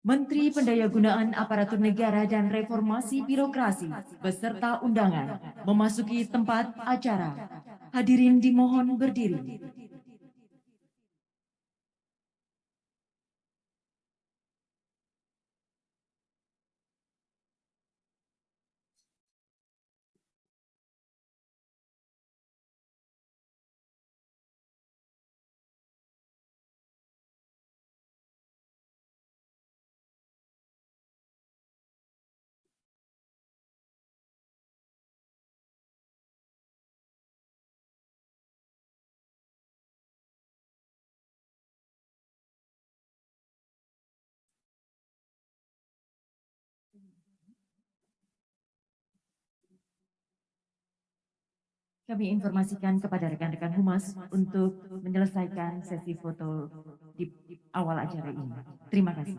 Menteri Pendayagunaan Aparatur Negara dan Reformasi Birokrasi beserta undangan memasuki tempat acara. Hadirin dimohon berdiri. Kami informasikan kepada rekan-rekan humas untuk menyelesaikan sesi foto di awal acara ini. Terima kasih.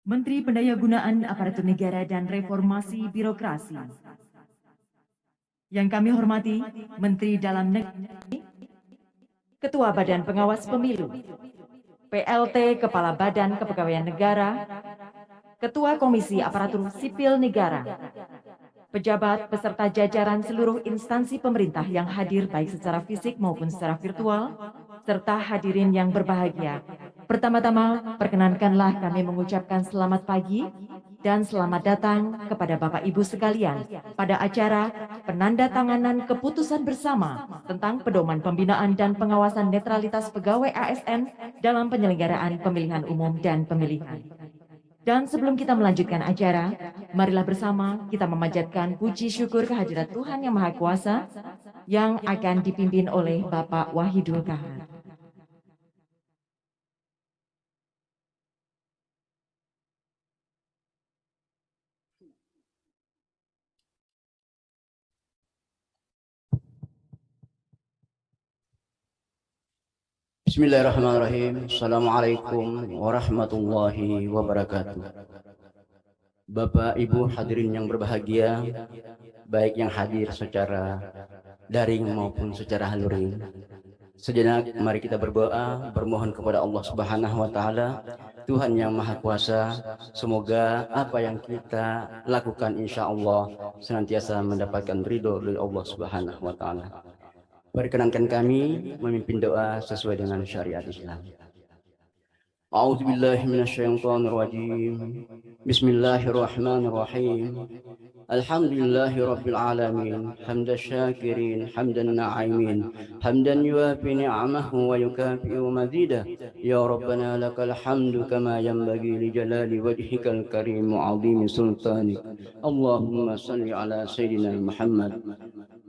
Menteri Pendayagunaan Aparatur Negara dan Reformasi Birokrasi. Yang kami hormati, Menteri Dalam Negeri, Ketua Badan Pengawas Pemilu, PLT Kepala Badan Kepegawaian Negara, Ketua Komisi Aparatur Sipil Negara, pejabat beserta jajaran seluruh instansi pemerintah yang hadir baik secara fisik maupun secara virtual, serta hadirin yang berbahagia. Pertama-tama, perkenankanlah kami mengucapkan selamat pagi dan selamat datang kepada Bapak Ibu sekalian pada acara penandatanganan keputusan bersama tentang pedoman pembinaan dan pengawasan netralitas pegawai ASN dalam penyelenggaraan pemilihan umum dan pemilihan. Dan sebelum kita melanjutkan acara, marilah bersama kita memanjatkan puji syukur kehadirat Tuhan Yang Maha Kuasa yang akan dipimpin oleh Bapak Wahidul Kahar. Bismillahirrahmanirrahim. Assalamualaikum warahmatullahi wabarakatuh. Bapak Ibu hadirin yang berbahagia, baik yang hadir secara daring maupun secara luring. Sejenak mari kita berdoa, bermohon kepada Allah Subhanahu wa taala, Tuhan yang Maha Kuasa, semoga apa yang kita lakukan insya Allah senantiasa mendapatkan ridho dari Allah Subhanahu wa taala. Perkenankan kami memimpin doa sesuai dengan syariat Islam. أعوذ بالله من الشيطان الرجيم. بسم الله الرحمن الرحيم. الحمد لله رب العالمين، حمد الشاكرين حمد الناعمين، حمدا يوافي نعمه ويكافئ مزيده. يا ربنا لك الحمد كما ينبغي لجلال وجهك الكريم وعظيم سلطانك. اللهم صل على سيدنا محمد.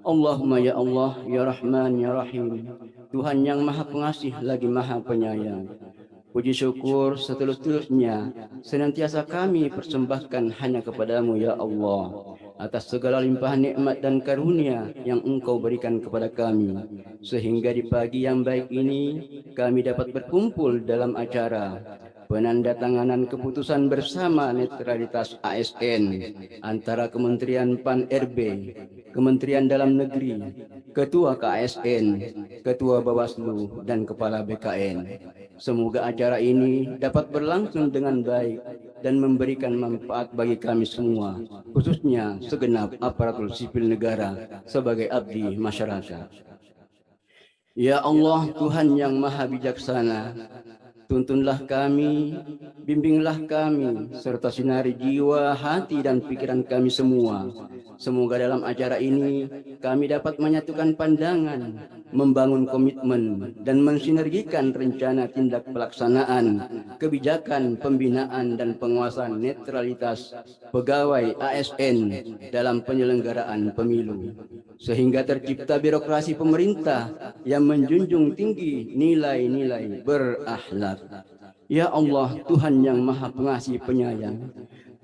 Allahumma ya Allah, ya Rahman, ya Rahim. Tuhan yang maha pengasih lagi maha penyayang. Puji syukur seterus-terusnya senantiasa kami persembahkan hanya kepadamu ya Allah, atas segala limpahan nikmat dan karunia yang Engkau berikan kepada kami, sehingga di pagi yang baik ini kami dapat berkumpul dalam acara penandatanganan keputusan bersama netralitas ASN antara Kementerian Pan-RB, Kementerian Dalam Negeri, Ketua KASN, Ketua Bawaslu, dan Kepala BKN. Semoga acara ini dapat berlangsung dengan baik dan memberikan manfaat bagi kami semua, khususnya segenap aparatur sipil negara sebagai abdi masyarakat. Ya Allah, Tuhan yang maha bijaksana, tuntunlah kami, bimbinglah kami, serta sinari jiwa, hati, dan pikiran kami semua. Semoga dalam acara ini kami dapat menyatukan pandangan, membangun komitmen, dan mensinergikan rencana tindak pelaksanaan, kebijakan, pembinaan, dan penguasaan netralitas pegawai ASN dalam penyelenggaraan pemilu. Sehingga tercipta birokrasi pemerintah yang menjunjung tinggi nilai-nilai berakhlak. Ya Allah, Tuhan yang maha pengasih penyayang,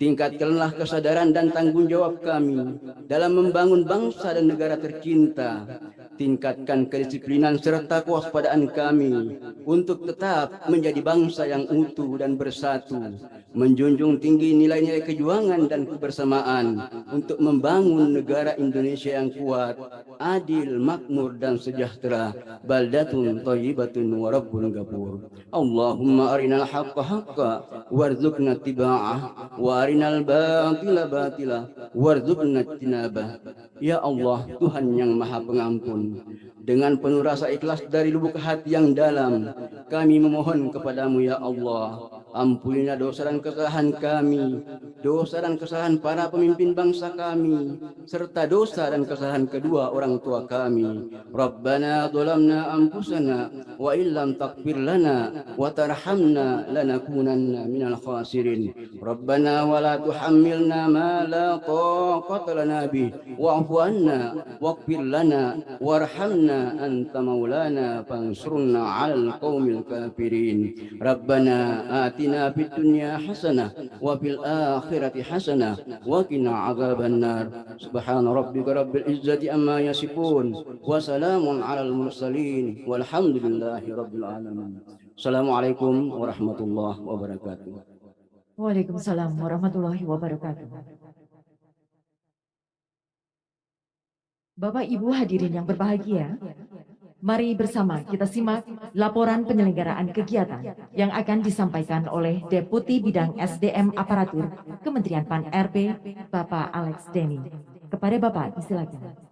tingkatkanlah kesadaran dan tanggung jawab kami dalam membangun bangsa dan negara tercinta. Tingkatkan kedisiplinan serta kewaspadaan kami untuk tetap menjadi bangsa yang utuh dan bersatu, menjunjung tinggi nilai-nilai kejuangan dan kebersamaan untuk membangun negara Indonesia yang kuat, adil, makmur, dan sejahtera. Baldatun thayyibatun wa rabbun ghafur. Allahumma arinal haqqa haqqa warzuqna tiba'ah wa arinal batila batila warzuqna tinabah. Ya Allah, Tuhan yang maha pengampun, dengan penuh rasa ikhlas dari lubuk hati yang dalam, kami memohon kepadamu ya Allah, ampunilah dosa dan kesalahan kami, dosa dan kesalahan para pemimpin bangsa kami, serta dosa dan kesalahan kedua orang tua kami. Rabbana dhalamna anfusana wa illam taghfir lana wa tarhamna lanakunanna minal khasirin. Rabbana wa la tuhammilna ma la taqata lana bih wa'fu anna waghfir lana warhamna anta maulana fansurna 'alal qaumil kafirin. Rabbana atina fid dunya hasanah wa fil akhirati hasanah wa qina 'adzabannar. Subhana rabbika rabbil izzati amma yasifun wa salamun 'alal mursalin walhamdulillahi rabbil alamin. Assalamualaikum warahmatullahi wabarakatuh. Waalaikumsalam warahmatullahi wabarakatuh. Bapak Ibu hadirin yang berbahagia, mari bersama kita simak laporan penyelenggaraan kegiatan yang akan disampaikan oleh Deputi Bidang SDM Aparatur Kementerian Pan-RB, Bapak Alex Denny. Kepada Bapak disilakan.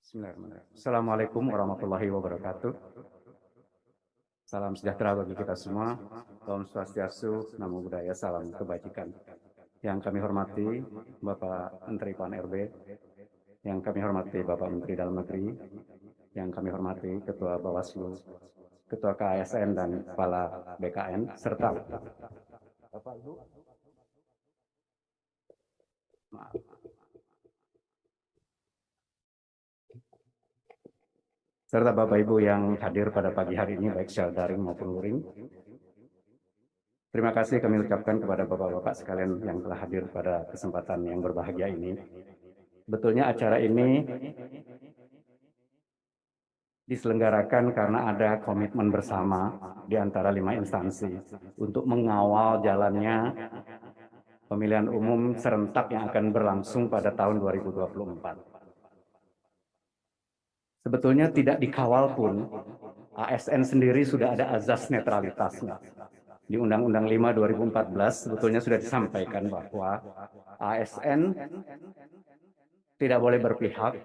Bismillahirrahmanirrahim. Assalamualaikum warahmatullahi wabarakatuh. Salam sejahtera bagi kita semua. Om Swastiastu, Namo Buddhaya, salam kebajikan. Yang kami hormati Bapak Menteri Pan-RB, yang kami hormati Bapak Menteri Dalam Negeri, yang kami hormati Ketua Bawaslu, Ketua KASN dan Kepala BKN, serta Bapak Ibu. Maaf. Serta Bapak Ibu yang hadir pada pagi hari ini, baik secara daring maupun luring. Terima kasih kami ucapkan kepada Bapak-Bapak sekalian yang telah hadir pada kesempatan yang berbahagia ini. Betulnya acara ini diselenggarakan karena ada komitmen bersama di antara 5 instansi untuk mengawal jalannya pemilihan umum serentak yang akan berlangsung pada tahun 2024. Sebetulnya tidak dikawal pun, ASN sendiri sudah ada azas netralitasnya. Di Undang-Undang 5 2014 sebetulnya sudah disampaikan bahwa ASN tidak boleh berpihak,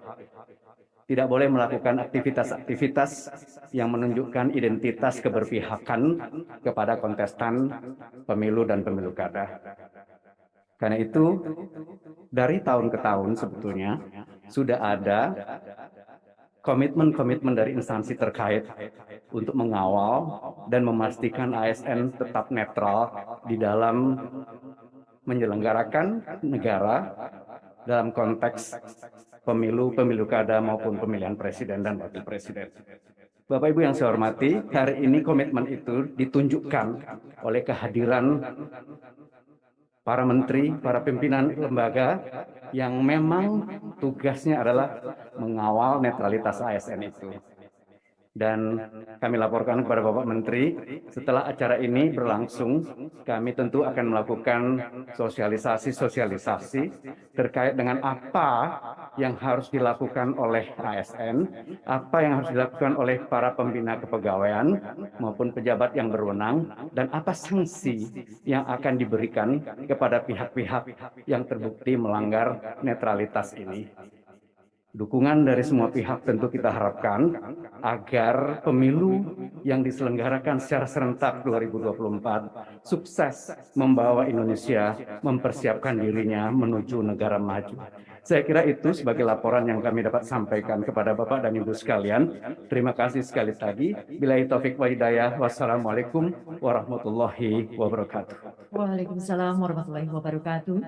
tidak boleh melakukan aktivitas-aktivitas yang menunjukkan identitas keberpihakan kepada kontestan pemilu dan pemilu kada. Karena itu, dari tahun ke tahun sebetulnya sudah ada komitmen-komitmen dari instansi terkait untuk mengawal dan memastikan ASN tetap netral di dalam menyelenggarakan negara dalam konteks pemilu kada maupun pemilihan presiden dan wakil presiden. Bapak Ibu yang saya hormati, hari ini komitmen itu ditunjukkan oleh kehadiran para menteri, para pimpinan lembaga yang memang tugasnya adalah mengawal netralitas ASN itu. Dan kami laporkan kepada Bapak Menteri, setelah acara ini berlangsung, kami tentu akan melakukan sosialisasi terkait dengan apa yang harus dilakukan oleh ASN, apa yang harus dilakukan oleh para pembina kepegawaian maupun pejabat yang berwenang, dan apa sanksi yang akan diberikan kepada pihak-pihak yang terbukti melanggar netralitas ini. Dukungan dari semua pihak tentu kita harapkan agar pemilu yang diselenggarakan secara serentak 2024 sukses membawa Indonesia mempersiapkan dirinya menuju negara maju. Saya kira itu sebagai laporan yang kami dapat sampaikan kepada Bapak dan Ibu sekalian. Terima kasih sekali lagi. Billahi taufik wa hidayah. Wassalamualaikum warahmatullahi wabarakatuh. Waalaikumsalam warahmatullahi wabarakatuh.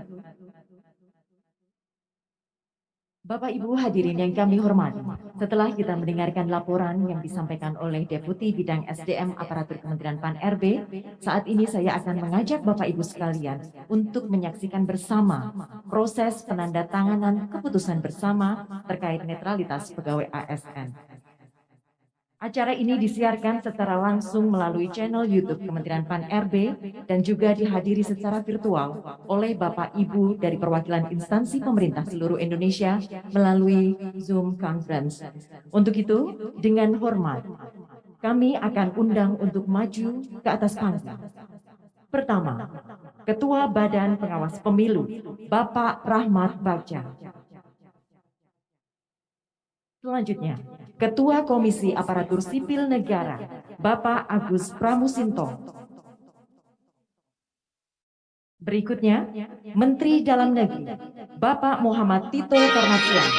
Bapak Ibu hadirin yang kami hormati, setelah kita mendengarkan laporan yang disampaikan oleh Deputi Bidang SDM Aparatur Kementerian Pan-RB, saat ini saya akan mengajak Bapak Ibu sekalian untuk menyaksikan bersama proses penandatanganan keputusan bersama terkait netralitas pegawai ASN. Acara ini disiarkan secara langsung melalui channel YouTube Kementerian Pan-RB dan juga dihadiri secara virtual oleh Bapak Ibu dari perwakilan instansi pemerintah seluruh Indonesia melalui Zoom Conference. Untuk itu, dengan hormat, kami akan undang untuk maju ke atas panggung. Pertama, Ketua Badan Pengawas Pemilu, Bapak Rahmat Bagja. Selanjutnya, Ketua Komisi Aparatur Sipil Negara, Bapak Agus Pramusinto. Berikutnya, Menteri Dalam Negeri, Bapak Muhammad Tito Karnavian.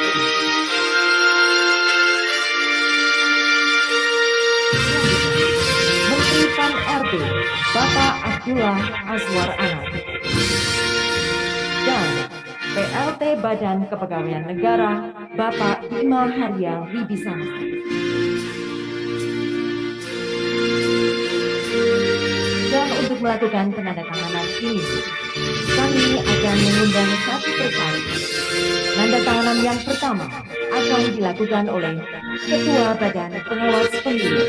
Menteri Pan-RB, Bapak Abdullah Azwar Anas. Dan PLT Badan Kepegawaian Negara, Bapak Bima Haria Wibisana. Dan untuk melakukan penandatanganan ini, kami akan mengundang satu persatu. Penandatanganan yang pertama akan dilakukan oleh Ketua Badan Pengawas Pemilu.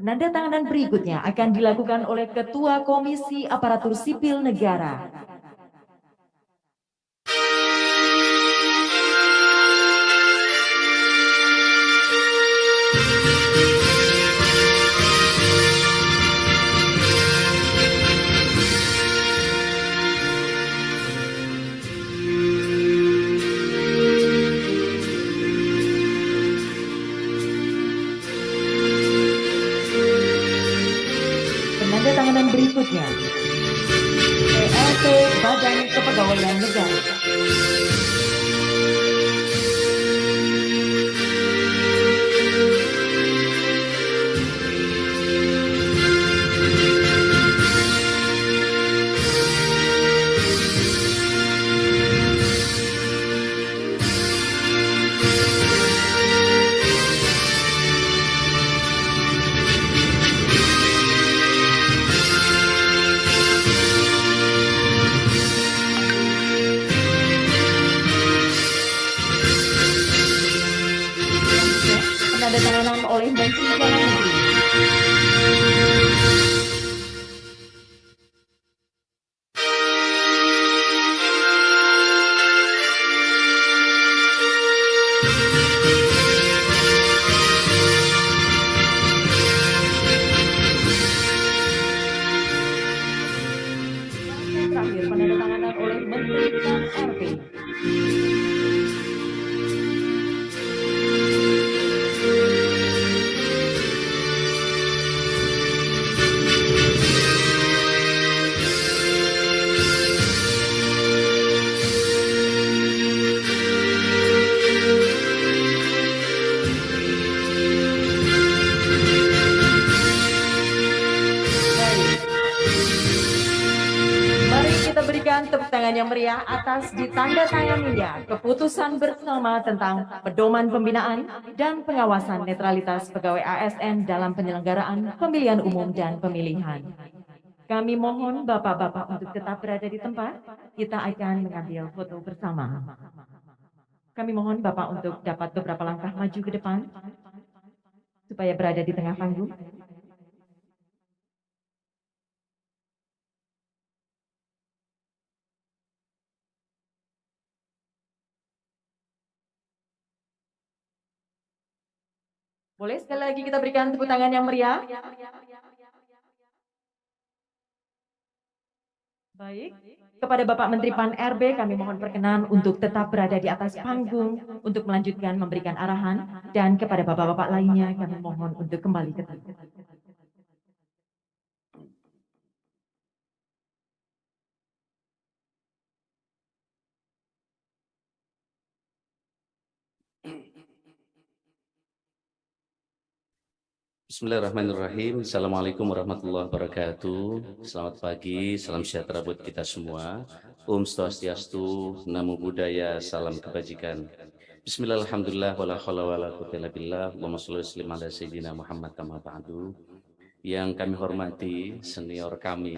Penandatanganan berikutnya akan dilakukan oleh Ketua Komisi Aparatur Sipil Negara. Penandatanganan berikutnya, PLT Badan Kepegawaian Negara. penandatanganan oleh Menteri Dalam Negeri. Terakhir penandatanganan oleh Menteri PAN-RB. Mari kita berikan tepuk tangan yang meriah atas ditandatanganinya keputusan bersama tentang pedoman pembinaan dan pengawasan netralitas pegawai ASN dalam penyelenggaraan pemilihan umum dan pemilihan. Kami mohon Bapak-Bapak untuk tetap berada di tempat, kita akan mengambil foto bersama. Kami mohon Bapak untuk dapat beberapa langkah maju ke depan, supaya berada di tengah panggung. Boleh sekali lagi kita berikan tepuk tangan yang meriah? Baik, kepada Bapak Menteri PAN-RB kami mohon perkenan untuk tetap berada di atas panggung untuk melanjutkan memberikan arahan, dan kepada Bapak-Bapak lainnya kami mohon untuk kembali ke tempat. Bismillahirrahmanirrahim. Assalamualaikum warahmatullahi wabarakatuh. Selamat pagi, salam sejahtera buat kita semua. Om Swastiastu, Namo Buddhaya, salam kebajikan. Bismillah, alhamdulillah, wala hawla wala quwwata illa billah. Allahumma sholli wa sallim ala sayyidina Muhammad amma ba'du. Yang kami hormati senior kami,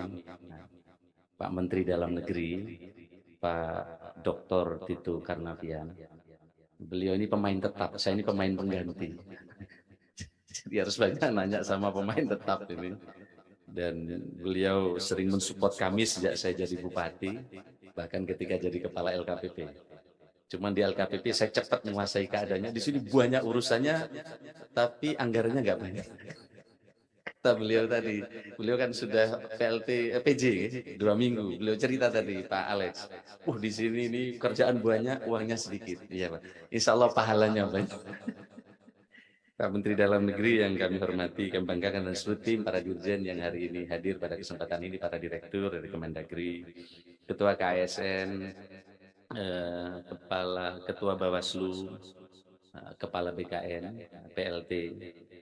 Pak Menteri Dalam Negeri, Pak Dr. Tito Karnavian. Beliau ini pemain tetap, saya ini pemain pengganti. Jadi harus banyak nanya sama pemain tetap ini. Dan beliau sering mensupport kami sejak saya jadi bupati, bahkan ketika jadi kepala LKPP. Cuman di LKPP saya cepat menguasai keadaannya. Di sini banyak urusannya, tapi anggarannya nggak banyak. Kata beliau tadi, beliau kan sudah PJ 2 minggu. Beliau cerita tadi Pak Alex, di sini ini kerjaan banyak, uangnya sedikit. Iya Pak. Insya Allah pahalanya banyak. Pak Menteri Dalam Negeri yang kami hormati, kami banggakan, dan seluruh tim para dirjen yang hari ini hadir pada kesempatan ini, para direktur dari Kemendagri, Ketua KSN, Ketua Bawaslu, Kepala BKN, PLT.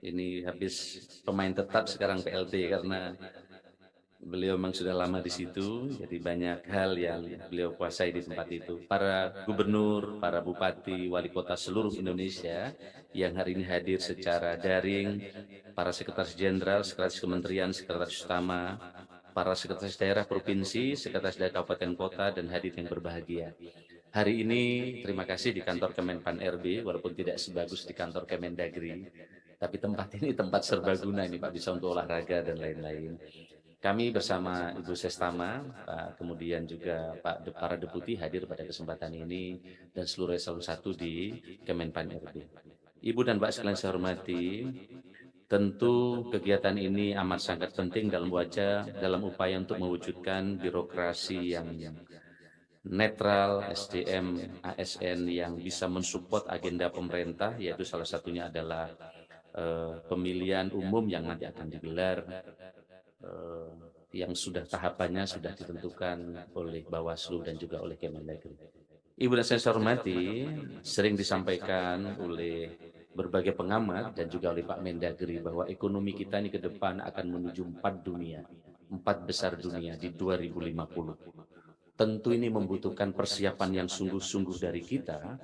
Ini habis pemain tetap sekarang PLT karena beliau memang sudah lama di situ, jadi banyak hal yang beliau kuasai di tempat itu. Para gubernur, para bupati, wali kota seluruh Indonesia yang hari ini hadir secara daring, para sekretaris jenderal, sekretaris kementerian, sekretaris utama, para sekretaris daerah provinsi, sekretaris daerah kabupaten kota, dan hadir yang berbahagia. Hari ini terima kasih di kantor Kemenpan RB, walaupun tidak sebagus di kantor Kemendagri, tapi tempat ini tempat serbaguna ini Pak, bisa untuk olahraga dan lain-lain. Kami bersama Ibu Sestama, kemudian juga para deputi hadir pada kesempatan ini, dan seluruh eselon 1 di Kemenpan RB. Ibu dan Pak sekalian saya hormati, tentu kegiatan ini amat sangat penting dalam upaya untuk mewujudkan birokrasi yang netral, SDM, ASN yang bisa mensupport agenda pemerintah, yaitu salah satunya adalah pemilihan umum yang nanti akan digelar, yang sudah tahapannya sudah ditentukan oleh Bawaslu dan juga oleh Kemendagri. Ibu dan saya hormati, sering disampaikan oleh berbagai pengamat dan juga oleh Pak Mendagri bahwa ekonomi kita ini ke depan akan menuju 4 besar dunia di 2050. Tentu ini membutuhkan persiapan yang sungguh-sungguh dari kita,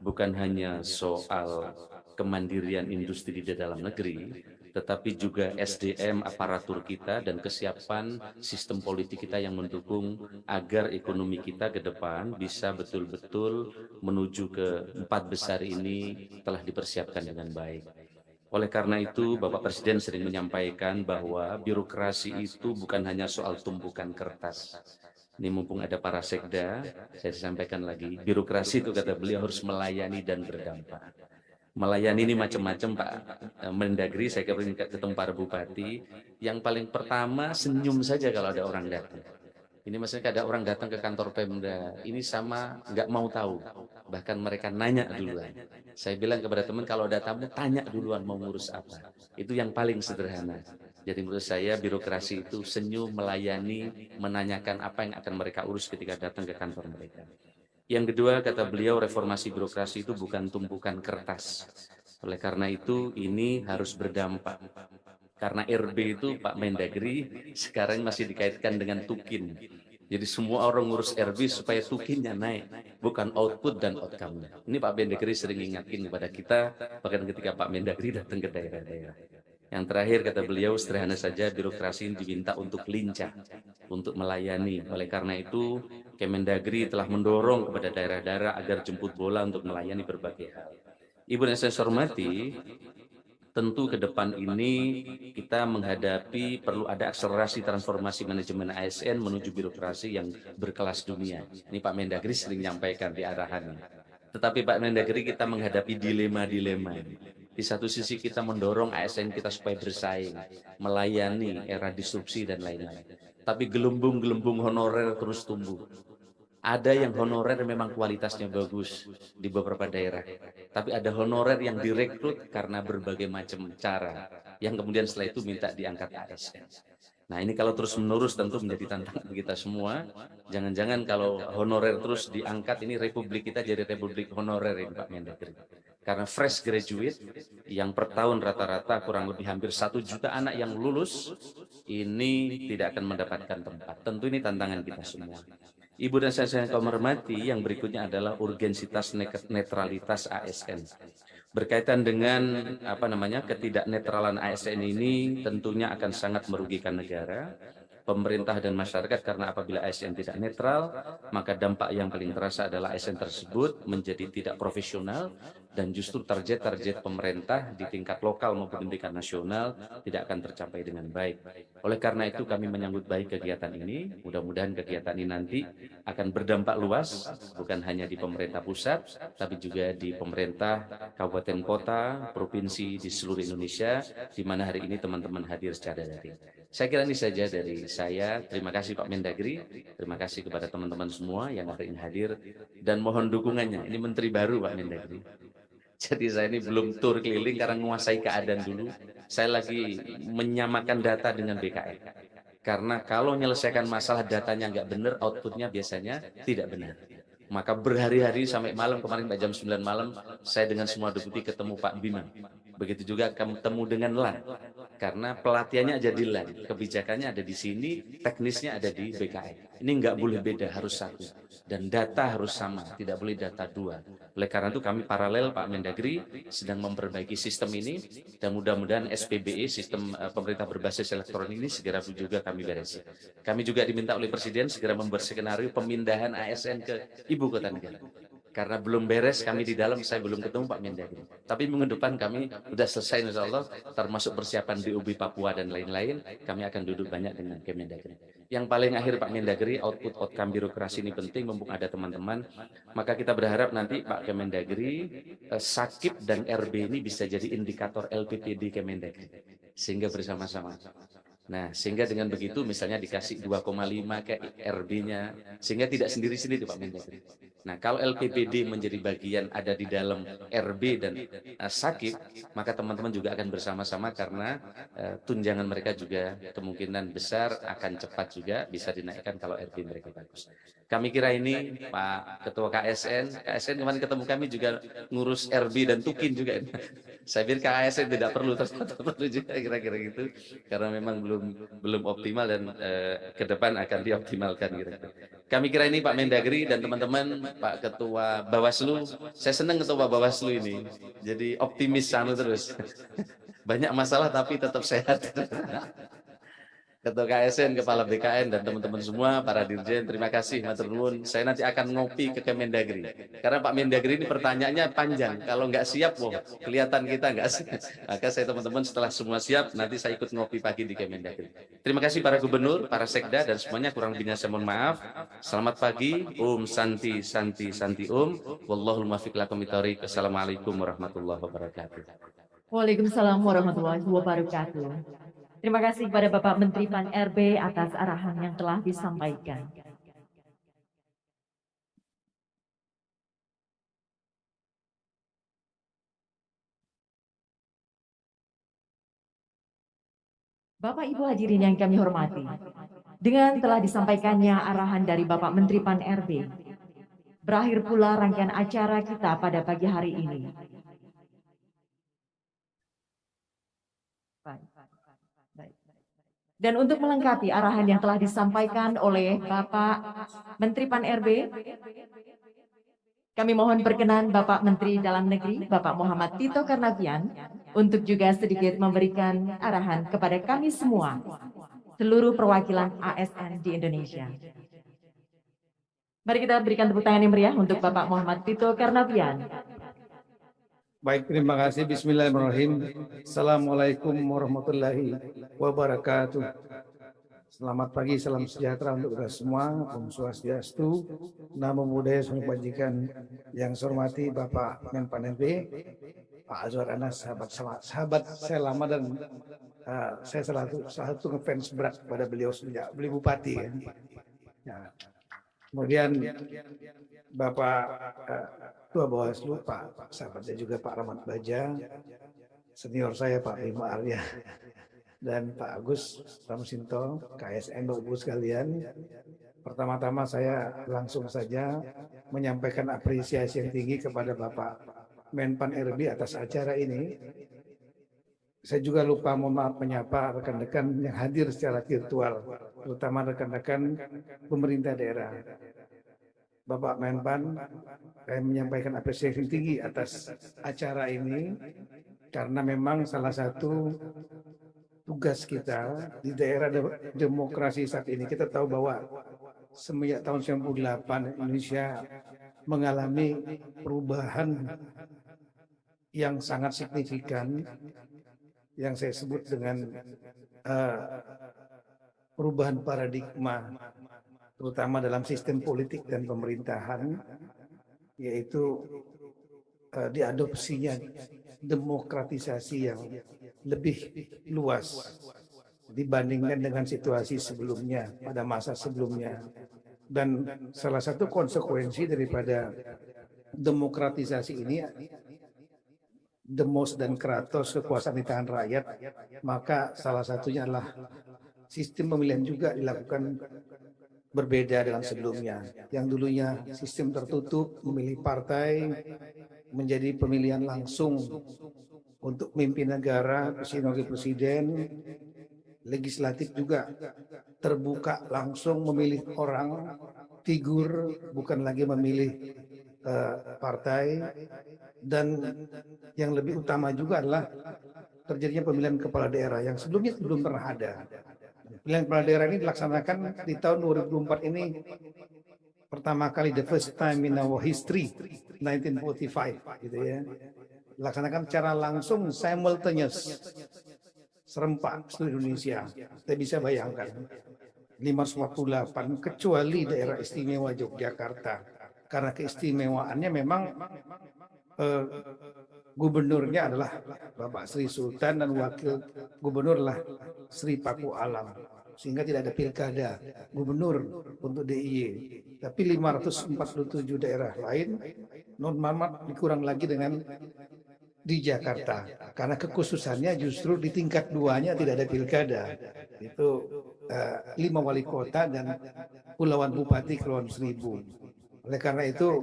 bukan hanya soal kemandirian industri di dalam negeri, tetapi juga SDM aparatur kita dan kesiapan sistem politik kita yang mendukung agar ekonomi kita ke depan bisa betul-betul menuju ke 4 besar ini telah dipersiapkan dengan baik. Oleh karena itu, Bapak Presiden sering menyampaikan bahwa birokrasi itu bukan hanya soal tumpukan kertas. Ini mumpung ada para sekda, saya sampaikan lagi, birokrasi itu kata beliau harus melayani dan berdampak. Melayani ini macam-macam Pak Mendagri, saya ketemu para bupati, yang paling pertama senyum saja kalau ada orang datang. Ini maksudnya ada orang datang ke kantor Pemda, ini sama nggak mau tahu, bahkan mereka nanya duluan. Saya bilang kepada teman, kalau ada tamu tanya duluan mau ngurus apa. Itu yang paling sederhana. Jadi menurut saya birokrasi itu senyum, melayani, menanyakan apa yang akan mereka urus ketika datang ke kantor mereka. Yang kedua, kata beliau, reformasi birokrasi itu bukan tumpukan kertas. Oleh karena itu ini harus berdampak. Karena RB itu Pak Mendagri sekarang masih dikaitkan dengan tukin. Jadi semua orang ngurus RB supaya tukinnya naik, bukan output dan outcome-nya. Ini Pak Mendagri sering ingatkan kepada kita, bahkan ketika Pak Mendagri datang ke daerah-daerah. Yang terakhir kata beliau, sederhana saja, birokrasi diminta untuk lincah, untuk melayani. Oleh karena itu, Kemendagri telah mendorong kepada daerah-daerah agar jemput bola untuk melayani berbagai hal. Ibu dan saya hormati, tentu ke depan ini kita menghadapi perlu ada akselerasi transformasi manajemen ASN menuju birokrasi yang berkelas dunia. Ini Pak Mendagri sering menyampaikan di arahannya. Tetapi Pak Mendagri kita menghadapi dilema-dilema. Di satu sisi kita mendorong ASN kita supaya bersaing, melayani era disrupsi dan lain-lain. Tapi gelembung-gelembung honorer terus tumbuh. Ada yang honorer memang kualitasnya bagus di beberapa daerah. Tapi ada honorer yang direkrut karena berbagai macam cara. Yang kemudian setelah itu minta diangkat ASN. Nah ini kalau terus menerus tentu menjadi tantangan kita semua. Jangan-jangan kalau honorer terus diangkat, ini republik kita jadi republik honorer ini Pak Mendagri. Karena fresh graduate yang per tahun rata-rata kurang lebih hampir 1 juta anak yang lulus, ini tidak akan mendapatkan tempat. Tentu ini tantangan kita semua. Ibu dan saya yang kau hormati, yang berikutnya adalah urgensitas netralitas ASN. Berkaitan dengan ketidaknetralan ASN ini tentunya akan sangat merugikan negara, pemerintah dan masyarakat, karena apabila ASN tidak netral, maka dampak yang paling terasa adalah ASN tersebut menjadi tidak profesional dan justru target-target pemerintah di tingkat lokal maupun di tingkat nasional tidak akan tercapai dengan baik. Oleh karena itu kami menyambut baik kegiatan ini. Mudah-mudahan kegiatan ini nanti akan berdampak luas, bukan hanya di pemerintah pusat, tapi juga di pemerintah kabupaten kota, provinsi di seluruh Indonesia, di mana hari ini teman-teman hadir secara daring. Saya kira ini saja dari saya. Terima kasih Pak Mendagri, terima kasih kepada teman-teman semua yang hari ini hadir, dan mohon dukungannya. Ini menteri baru Pak Mendagri. Jadi saya ini belum tur keliling karena menguasai keadaan dulu. Saya lagi menyamakan data dengan BKN. Karena kalau menyelesaikan masalah datanya nggak benar, outputnya biasanya tidak benar. Maka berhari-hari sampai malam, kemarin jam 9 malam, saya dengan semua deputi ketemu Pak Bima. Begitu juga ketemu dengan LAN. Karena pelatihannya ada di LAN, kebijakannya ada di sini, teknisnya ada di BKN. Ini nggak boleh beda, harus satu. Dan data harus sama, tidak boleh data dua. Oleh karena itu kami paralel Pak Mendagri sedang memperbaiki sistem ini, dan mudah-mudahan SPBE, sistem pemerintah berbasis elektronik ini segera juga kami beres. Kami juga diminta oleh Presiden segera membuat skenario pemindahan ASN ke ibu kota negara. Karena belum beres, kami di dalam, saya belum ketemu Pak Mendagri. Tapi minggu depan kami sudah selesai insya Allah, termasuk persiapan DUB Papua dan lain-lain, kami akan duduk banyak dengan Kemendagri. Yang paling akhir Pak Mendagri, output outcome birokrasi ini penting, mumpung ada teman-teman, maka kita berharap nanti Pak Kemendagri, Sakip dan RB ini bisa jadi indikator LPPD Kemendagri. Sehingga bersama-sama. Nah, sehingga dengan begitu misalnya dikasih 2,5 ke RB-nya, sehingga tidak sendiri-sendiri Pak Mendagri. Nah, kalau LPPD menjadi bagian ada di dalam RB dan Sakip, maka teman-teman juga akan bersama-sama karena tunjangan mereka juga kemungkinan besar akan cepat juga bisa dinaikkan kalau RB mereka bagus. Kami kira ini Pak Ketua KSN kemarin ketemu kami juga ngurus RB dan Tukin juga. Saya pikir KSN tidak perlu, ternyata perlu juga kira-kira gitu, karena memang belum optimal dan ke depan akan dioptimalkan kira-kira. Kami kira ini Pak Mendagri dan teman-teman, Pak Ketua Bawaslu, saya senang Ketua Bawaslu ini, jadi optimis terus. Banyak masalah tapi tetap sehat. Ketua KSN, Kepala BKN, dan teman-teman semua, para dirjen, terima kasih, matur nuwun. Saya nanti akan ngopi ke Kemendagri. Karena Pak Mendagri ini pertanyaannya panjang. Kalau nggak siap, wah, kelihatan kita nggak siap. Maka saya teman-teman setelah semua siap, nanti saya ikut ngopi pagi di Kemendagri. Terima kasih para gubernur, para sekda, dan semuanya. Kurang lebihnya saya mohon maaf. Selamat pagi. Santi, Santi, Santi Wallahul muwaffiq lakum bithoriq. Assalamualaikum warahmatullahi wabarakatuh. Waalaikumsalam warahmatullahi wabarakatuh. Terima kasih kepada Bapak Menteri Pan RB atas arahan yang telah disampaikan. Bapak Ibu hadirin yang kami hormati, dengan telah disampaikannya arahan dari Bapak Menteri Pan RB, berakhir pula rangkaian acara kita pada pagi hari ini. Dan untuk melengkapi arahan yang telah disampaikan oleh Bapak Menteri Pan RB, kami mohon perkenan Bapak Menteri Dalam Negeri, Bapak Muhammad Tito Karnavian, untuk juga sedikit memberikan arahan kepada kami semua, seluruh perwakilan ASN di Indonesia. Mari kita berikan tepuk tangan yang meriah untuk Bapak Muhammad Tito Karnavian. Baik, terima kasih. Bismillahirrahmanirrahim. Assalamualaikum warahmatullahi wabarakatuh. Selamat pagi, salam sejahtera untuk kita semua. Om Swastiastu, Namo Buddhaya, Salam Kebajikan. Yang saya hormati Bapak Menpan RB, Pak Azwar Anas, sahabat saya lama, dan saya salah satu ngefans berat pada beliau sejak beliau bupati. Ya. Kemudian Bapak Ketua Bawaslu, Pak sahabatnya juga Pak Rahmat Baja, senior saya Pak Bima Arya, dan Pak Agus Ramusinto, KSN, Bapak Ibu sekalian. Pertama-tama saya langsung saja menyampaikan apresiasi yang tinggi kepada Bapak Menpan RB atas acara ini. Saya juga lupa mohon maaf menyapa rekan-rekan yang hadir secara virtual, terutama rekan-rekan pemerintah daerah. Bapak Menpan, saya menyampaikan apresiasi tinggi atas acara ini, karena memang salah satu tugas kita di daerah demokrasi saat ini. Kita tahu bahwa semenjak tahun 98 Indonesia mengalami perubahan yang sangat signifikan, yang saya sebut dengan perubahan paradigma, terutama dalam sistem politik dan pemerintahan, yaitu diadopsinya demokratisasi yang lebih luas dibandingkan dengan situasi sebelumnya, pada masa sebelumnya. Dan salah satu konsekuensi daripada demokratisasi ini, demos dan kratos, kekuasaan di tangan rakyat, maka salah satunya adalah sistem pemilihan juga dilakukan berbeda dengan sebelumnya. Yang dulunya sistem tertutup, memilih partai, menjadi pemilihan langsung untuk memimpin negara, presiden, wakil presiden, legislatif juga terbuka langsung memilih orang, figur, bukan lagi memilih partai. Dan yang lebih utama juga adalah terjadinya pemilihan kepala daerah yang sebelumnya belum pernah ada. Pemilihan kepala daerah ini dilaksanakan di tahun 2024 ini pertama kali, the first time in our history, 1945, gitu ya. Dilaksanakan secara langsung, simultaneous, serempak seluruh Indonesia. Kita bisa bayangkan 548, kecuali daerah istimewa Yogyakarta, karena keistimewaannya memang gubernurnya adalah Bapak Sri Sultan dan wakil gubernur adalah Sri Paku Alam, sehingga tidak ada pilkada gubernur untuk DIY. Tapi 547 daerah lain non mamat dikurang lagi dengan di Jakarta, karena kekhususannya justru di tingkat 2-nya tidak ada pilkada. Itu 5 wali kota dan pulauan bupati Kepulauan Seribu. Oleh karena itu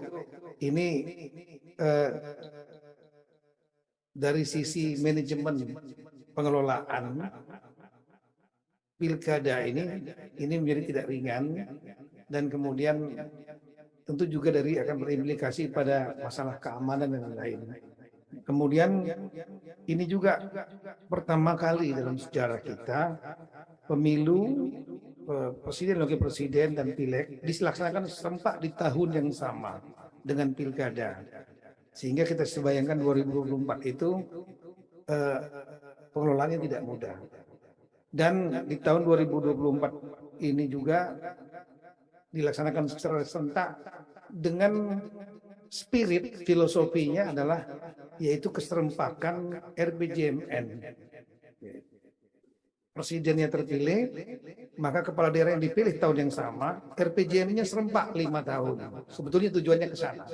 ini dari sisi manajemen pengelolaan pilkada ini menjadi tidak ringan, dan kemudian tentu juga akan berimplikasi pada masalah keamanan dan lain-lain. Kemudian ini juga pertama kali dalam sejarah kita pemilu presiden, wakil presiden, dan pileg dilaksanakan serentak di tahun yang sama dengan pilkada. Sehingga kita bayangkan 2024 itu pengelolaannya tidak mudah. Dan di tahun 2024 ini juga dilaksanakan secara serentak dengan spirit filosofinya adalah yaitu keserempakan RPJMN. Presidennya terpilih, maka kepala daerah yang dipilih tahun yang sama, RPJMN-nya serempak 5 tahun. Sebetulnya tujuannya ke sana.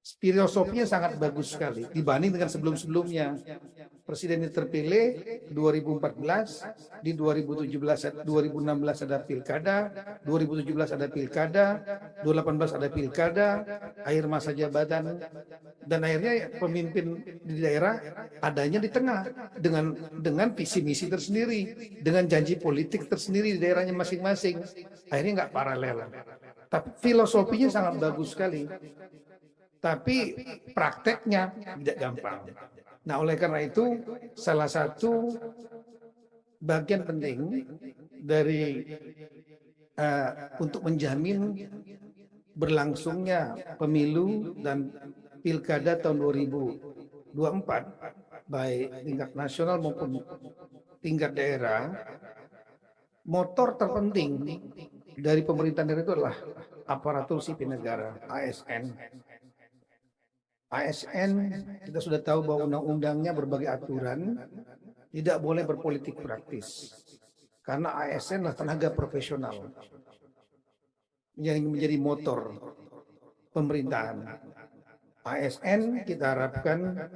Filosofinya sangat bagus sekali dibanding dengan sebelum-sebelumnya. Presidennya terpilih 2014, di 2016 ada pilkada, 2017 ada pilkada, 2018 ada pilkada, akhir masa jabatan, dan akhirnya pemimpin di daerah adanya di tengah dengan visi misi tersendiri, dengan janji politik tersendiri di daerahnya masing-masing. Akhirnya nggak paralel. Tapi filosofinya sangat bagus sekali. Tapi prakteknya tidak gampang. Nah, oleh karena itu salah satu bagian penting dari untuk menjamin berlangsungnya pemilu dan pilkada tahun 2024 baik tingkat nasional maupun tingkat daerah, motor terpenting dari pemerintahan daerah itu adalah aparatur sipil negara, ASN. ASN kita sudah tahu bahwa undang-undangnya berbagai aturan tidak boleh berpolitik praktis karena ASN adalah tenaga profesional yang menjadi motor pemerintahan. ASN kita harapkan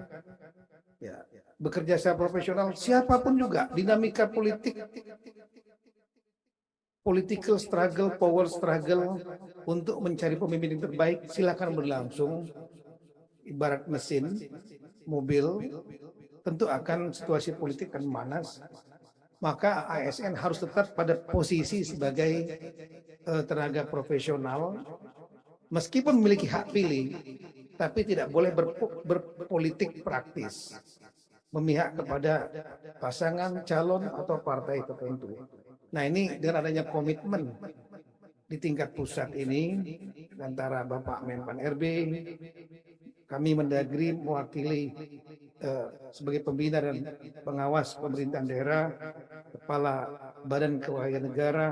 ya bekerja secara profesional, siapapun juga, dinamika politik, political struggle, power struggle untuk mencari pemimpin yang terbaik silakan berlangsung. Ibarat mesin mobil, tentu akan situasi politik akan memanas, maka ASN harus tetap pada posisi sebagai tenaga profesional, meskipun memiliki hak pilih, tapi tidak boleh berpolitik praktis, memihak kepada pasangan, calon, atau partai tertentu. Nah, ini dengan adanya komitmen di tingkat pusat ini, antara Bapak Menpan RB, kami Mendagri mewakili sebagai pembina dan pengawas pemerintahan daerah, Kepala Badan Keuangan Negara,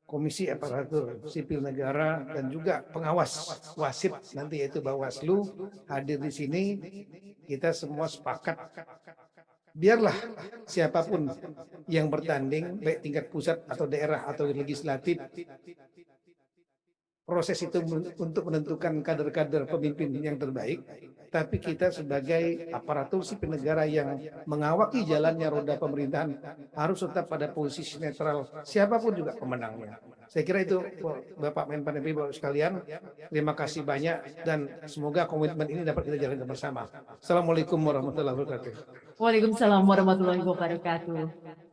Komisi Aparatur Sipil Negara, dan juga pengawas wasit nanti yaitu Bawaslu hadir di sini. Kita semua sepakat biarlah siapapun yang bertanding baik tingkat pusat atau daerah atau legislatif, proses itu untuk menentukan kader-kader pemimpin yang terbaik, tapi kita sebagai aparatur sipil negara yang mengawaki jalannya roda pemerintahan harus tetap pada posisi netral, siapapun juga pemenangnya. Saya kira itu Bapak Menpan RB, Bapak sekalian, terima kasih banyak dan semoga komitmen ini dapat kita jalankan bersama. Assalamualaikum warahmatullahi wabarakatuh. Waalaikumsalam warahmatullahi wabarakatuh.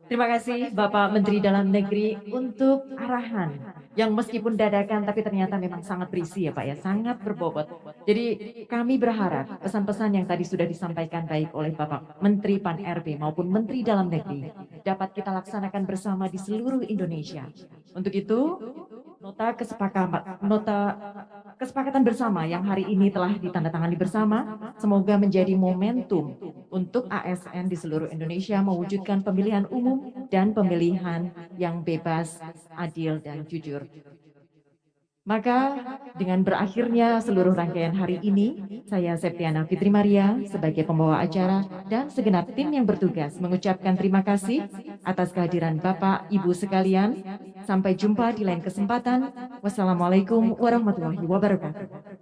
Terima kasih Bapak Menteri Dalam Negeri untuk arahan yang meskipun dadakan tapi ternyata memang sangat berisi ya Pak ya, sangat berbobot. Jadi kami berharap pesan-pesan yang tadi sudah disampaikan baik oleh Bapak Menteri Pan RB maupun Menteri Dalam Negeri dapat kita laksanakan bersama di seluruh Indonesia. Untuk itu nota kesepakatan bersama yang hari ini telah ditandatangani bersama semoga menjadi momentum untuk ASN di seluruh Indonesia mewujudkan pemilihan umum dan pemilihan yang bebas, adil, dan jujur. Maka dengan berakhirnya seluruh rangkaian hari ini, saya Septiana Fitri Maria sebagai pembawa acara dan segenap tim yang bertugas mengucapkan terima kasih atas kehadiran Bapak, Ibu sekalian. Sampai jumpa di lain kesempatan. Wassalamualaikum warahmatullahi wabarakatuh.